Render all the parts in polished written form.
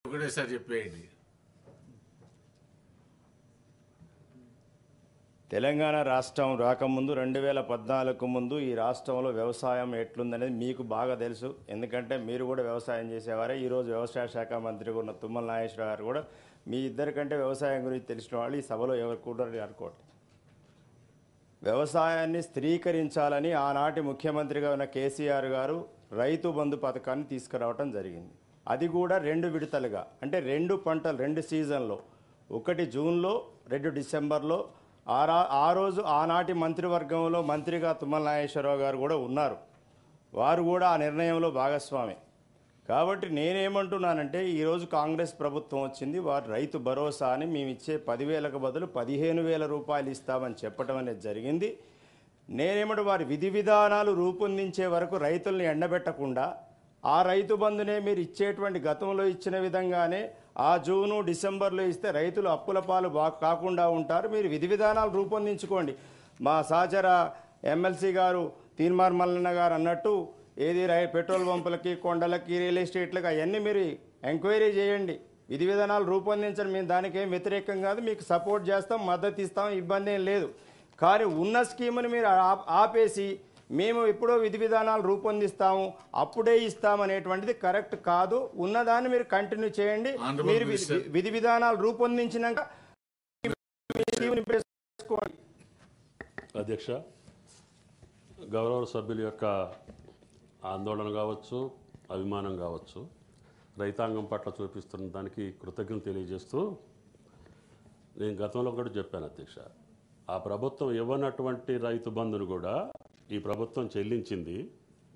ఒకటేసారి చెప్పేయండి. తెలంగాణ రాష్ట్రం రాకముందు 2014 ముందు ఈ రాష్ట్రంలో వ్యవసాయం ఎట్లుందనేది మీకు బాగా తెలుసు. ఎందుకంటే మీరు కూడా వ్యవసాయం చేసేవారే. ఈరోజు వ్యవసాయ శాఖ మంత్రిగా ఉన్న తుమ్మల నాగేశ్వర గారు కూడా మీ ఇద్దరికంటే వ్యవసాయం గురించి తెలిసిన వాళ్ళు ఈ సభలో ఎవరు కూడా అనుకోవట్లేదు. వ్యవసాయాన్ని స్థిరీకరించాలని ఆనాటి ముఖ్యమంత్రిగా ఉన్న కేసీఆర్ గారు రైతు బంధు పథకాన్ని తీసుకురావడం జరిగింది. అది కూడా 2 విడతలుగా, అంటే 2 పంటలు 2 సీజన్లో, ఒకటి జూన్లో 2 డిసెంబర్లో. ఆ రోజు ఆనాటి మంత్రివర్గంలో మంత్రిగా తుమ్మల నాగేశ్వరరావు గారు కూడా ఉన్నారు. వారు కూడా ఆ నిర్ణయంలో భాగస్వామి. కాబట్టి నేనేమంటున్నానంటే ఈరోజు కాంగ్రెస్ ప్రభుత్వం వచ్చింది, వారు రైతు భరోసా అని మేము ఇచ్చే 10,000కు బదులు 15,000 రూపాయలు ఇస్తామని చెప్పడం అనేది జరిగింది. నేనేమంటే వారి విధి విధానాలు రూపొందించే వరకు రైతుల్ని ఎండబెట్టకుండా ఆ రైతు బంధునే మీరు ఇచ్చేటువంటి గతంలో ఇచ్చిన విధంగానే ఆ జూను డిసెంబర్లో ఇస్తే రైతులు అప్పుల పాలు కాకుండా ఉంటారు. మీరు విధి విధానాలు రూపొందించుకోండి. మా సహచర ఎమ్మెల్సీ గారు తీన్మార్ మల్లన్న గారు అన్నట్టు ఏది పెట్రోల్ పంపులకి, కొండలకి, రియల్ ఎస్టేట్లకి అవన్నీ మీరు ఎంక్వైరీ చేయండి. విధి విధానాలు రూపొందించండి. మేము దానికి ఏం వ్యతిరేకం కాదు, మీకు సపోర్ట్ చేస్తాం, మద్దతు ఇస్తాం, ఇబ్బంది ఏం లేదు. కానీ ఉన్న స్కీముని మీరు ఆపేసి మేము ఎప్పుడో విధి విధానాలు రూపొందిస్తాము అప్పుడే ఇస్తామనేటువంటిది కరెక్ట్ కాదు. ఉన్నదాన్ని మీరు కంటిన్యూ చేయండి. మీరు విధి విధానాలు రూపొందించినాక అధ్యక్ష, గౌరవ సభ్యుల యొక్క ఆందోళన కావచ్చు, అభిమానం కావచ్చు, రైతాంగం పట్ల చూపిస్తున్న దానికి కృతజ్ఞత తెలియజేస్తూ నేను గతంలో కూడా చెప్పాను అధ్యక్ష, ఆ ప్రభుత్వం ఇవ్వనటువంటి రైతు బంధును కూడా ఈ ప్రభుత్వం చెల్లించింది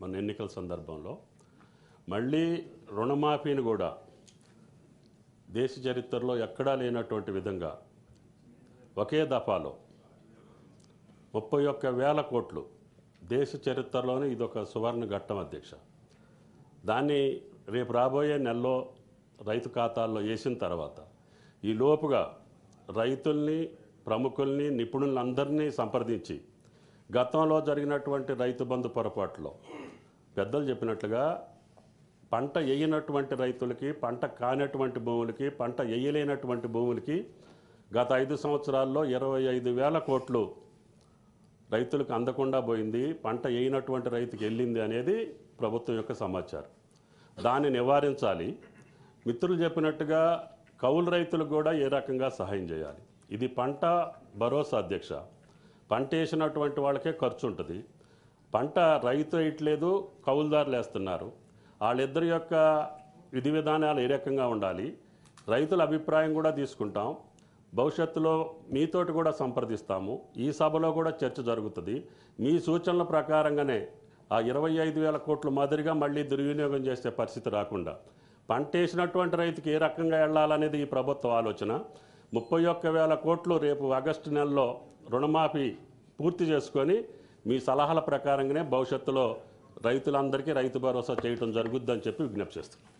మన ఎన్నికల సందర్భంలో. మళ్ళీ రుణమాఫీని కూడా దేశ చరిత్రలో ఎక్కడా లేనటువంటి విధంగా ఒకే దఫాలో 31,000 కోట్లు దేశ చరిత్రలోనే ఇదొక సువర్ణ ఘట్టం అధ్యక్ష. దాన్ని రేపు రాబోయే నెలలో రైతు ఖాతాల్లో వేసిన తర్వాత ఈ లోపుగా రైతుల్ని, ప్రముఖుల్ని, నిపుణులందరినీ సంప్రదించి గతంలో జరిగినటువంటి రైతు బంధు పొరపాట్లో పెద్దలు చెప్పినట్లుగా పంట వేయనటువంటి రైతులకి, పంట కానటువంటి భూములకి, పంట వేయలేనటువంటి భూములకి గత 5 సంవత్సరాల్లో 25,000 కోట్లు రైతులకు అందకుండా పోయింది, పంట వేయనటువంటి రైతుకి వెళ్ళింది అనేది ప్రభుత్వం యొక్క సమాచారం. దాన్ని నివారించాలి. మిత్రులు చెప్పినట్టుగా కౌలు రైతులకు కూడా ఏ రకంగా సహాయం చేయాలి. ఇది పంట భరోసా అధ్యక్ష. పంట వేసినటువంటి వాళ్ళకే ఖర్చు ఉంటుంది. పంట రైతు వేయట్లేదు, కౌలుదారులు వేస్తున్నారు. వాళ్ళిద్దరి యొక్క విధి విధానాలు ఏ రకంగా ఉండాలి, రైతుల అభిప్రాయం కూడా తీసుకుంటాం. భవిష్యత్తులో మీతోటి కూడా సంప్రదిస్తాము. ఈ సభలో కూడా చర్చ జరుగుతుంది. మీ సూచనల ప్రకారంగానే ఆ 25,000 కోట్ల మాదిరిగా మళ్ళీ దుర్వినియోగం చేసే పరిస్థితి రాకుండా పంట వేసినటువంటి రైతుకి ఏ రకంగా వెళ్ళాలనేది ఈ ప్రభుత్వ ఆలోచన. 31,000 కోట్లు రేపు ఆగస్టు నెలలో రుణమాఫీ పూర్తి చేసుకొని మీ సలహాల ప్రకారంగానే భవిష్యత్తులో రైతులందరికీ రైతు భరోసా చేయడం జరుగుద్దని చెప్పి విజ్ఞప్తి చేస్తున్నాం.